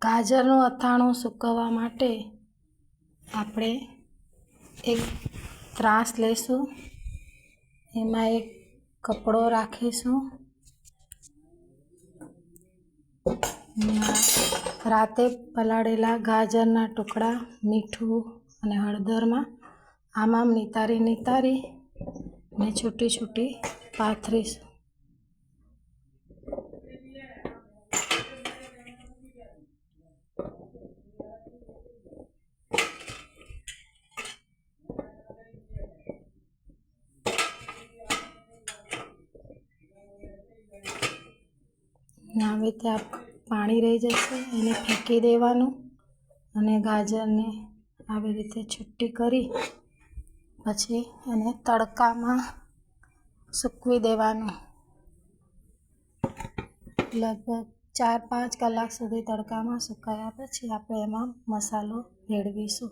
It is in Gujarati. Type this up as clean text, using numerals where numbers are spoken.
ગાજરનું અથાણું સૂકવવા માટે આપણે એક ત્રાસ લઈશું, એમાં એક કપડો રાખીશું. રાતે પલાળેલા ગાજરના ટુકડા મીઠું અને હળદરમાં આમાં નિતારી ને છૂટી છૂટી પાથરીશું. હવે ત્યાં પાણી રહી જશે એને ફેંકી દેવાનું અને ગાજરને આવી રીતે છૂટી કરી પછી એને તડકામાં સૂકવી દેવાનું. લગભગ 4-5 કલાક સુધી તડકામાં સુકાયા પછી આપણે એમાં મસાલો ભેળવીશું.